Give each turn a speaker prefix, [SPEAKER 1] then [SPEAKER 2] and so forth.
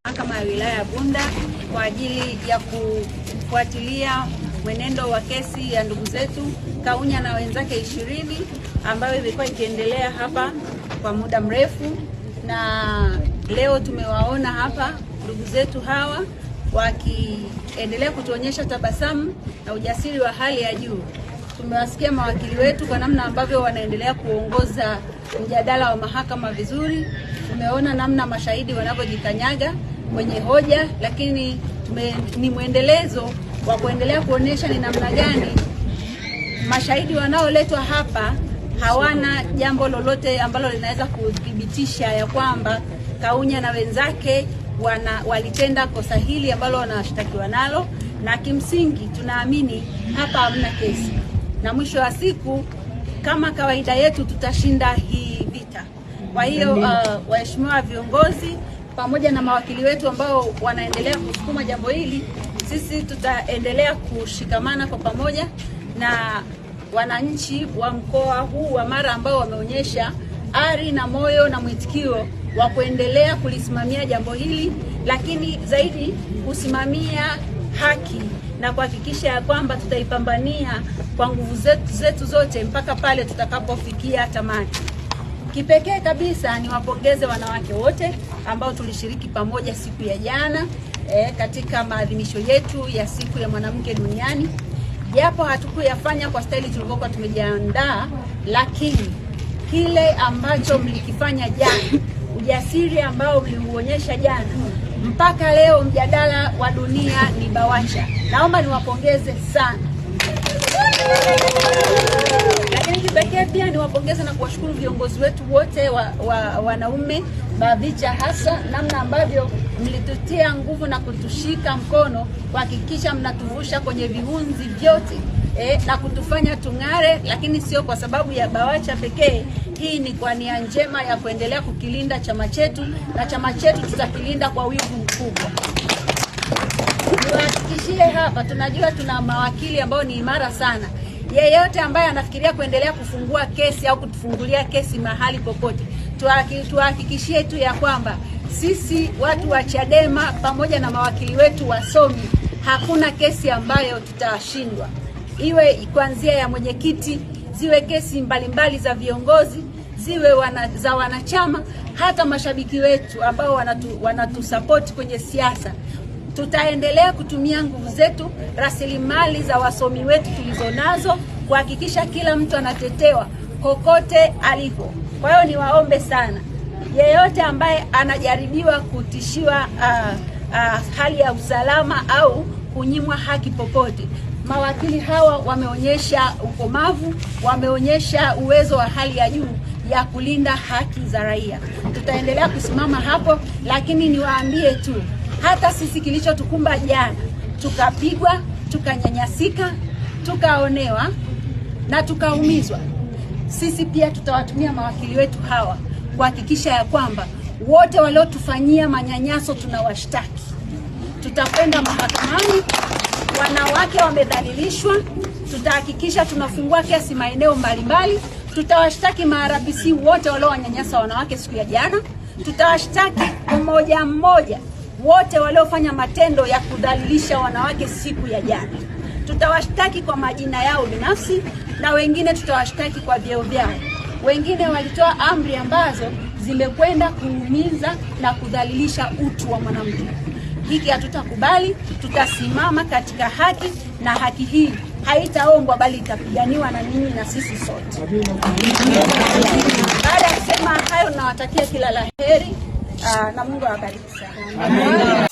[SPEAKER 1] Mahakama ya Wilaya ya Bunda kwa ajili ya kufuatilia mwenendo wa kesi ya ndugu zetu Kaunya na wenzake 20 ambayo imekuwa ikiendelea hapa kwa muda mrefu, na leo tumewaona hapa ndugu zetu hawa wakiendelea kutuonyesha tabasamu na ujasiri wa hali ya juu. Tumewasikia mawakili wetu kwa namna ambavyo wanaendelea kuongoza mjadala wa mahakama vizuri. Tumeona namna mashahidi wanavyojikanyaga kwenye hoja, lakini ni mwendelezo wa kuendelea kuonesha ni namna gani mashahidi wanaoletwa hapa hawana jambo lolote ambalo linaweza kudhibitisha ya kwamba Kaunya na wenzake walitenda kosa hili ambalo wanashtakiwa nalo, na kimsingi tunaamini hapa hamna kesi, na mwisho wa siku kama kawaida yetu tutashinda hii vita. Kwa hiyo waheshimiwa viongozi pamoja na mawakili wetu ambao wanaendelea kusukuma jambo hili, sisi tutaendelea kushikamana kwa pamoja na wananchi wa mkoa huu wa Mara ambao wameonyesha ari na moyo na mwitikio wa kuendelea kulisimamia jambo hili, lakini zaidi kusimamia haki na kuhakikisha ya kwamba tutaipambania kwa nguvu zetu zote mpaka pale tutakapofikia tamati. Kipekee kabisa niwapongeze wanawake wote ambao tulishiriki pamoja siku ya jana katika maadhimisho yetu ya siku ya mwanamke duniani. Japo hatukuyafanya kwa staili tulivyokuwa tumejiandaa, lakini kile ambacho mlikifanya jana, ujasiri ambao mliuonyesha jana, mpaka leo mjadala wa dunia ni BAWACHA. Naomba niwapongeze sana. Lakini kipekee pia niwapongeze na kuwashukuru viongozi wetu wote wanaume BAVICHA, hasa namna ambavyo mlitutia nguvu na kutushika mkono kuhakikisha mnatuvusha kwenye viunzi vyote na kutufanya tung'are, lakini sio kwa sababu ya BAWACHA pekee. Hii ni kwa nia njema ya kuendelea kukilinda chama chetu, na chama chetu tutakilinda kwa wivu mkubwa. Niwahakikishie hapa, tunajua tuna mawakili ambao ni imara sana. Yeyote ambaye anafikiria kuendelea kufungua kesi au kutufungulia kesi mahali popote, tuhakikishie tu ya kwamba sisi watu wa Chadema pamoja na mawakili wetu wasomi, hakuna kesi ambayo tutashindwa. Iwe kuanzia ya mwenyekiti, ziwe kesi mbalimbali za viongozi, ziwe za wanachama, hata mashabiki wetu ambao wanatusupport kwenye siasa. Tutaendelea kutumia nguvu zetu, rasilimali za wasomi wetu tulizonazo kuhakikisha kila mtu anatetewa kokote alipo. Kwa hiyo niwaombe sana, yeyote ambaye anajaribiwa kutishiwa hali ya usalama au kunyimwa haki popote, mawakili hawa wameonyesha ukomavu, wameonyesha uwezo wa hali ya juu ya kulinda haki za raia. Tutaendelea kusimama hapo, lakini niwaambie tu, hata sisi kilichotukumba jana, tukapigwa, tukanyanyasika, tukaonewa na tukaumizwa, sisi pia tutawatumia mawakili wetu hawa kuhakikisha ya kwamba wote waliotufanyia manyanyaso tunawashtaki. Tutakwenda mahakamani, wanawake wamedhalilishwa, tutahakikisha tunafungua kesi maeneo mbalimbali. Tutawashtaki maRPC wote waliowanyanyasa wanawake siku ya jana. Tutawashtaki mmoja mmoja wote waliofanya matendo ya kudhalilisha wanawake siku ya jana. Tutawashtaki kwa majina yao binafsi, na wengine tutawashtaki kwa vyeo vyao. Wengine walitoa amri ambazo zimekwenda kuumiza na kudhalilisha utu wa mwanamke. Hiki hatutakubali. Tutasimama katika haki, na haki hii haitaombwa bali itapiganiwa na ninyi na sisi sote. Baada ya kusema hayo, nawatakia kila la heri na Mungu awabariki sana.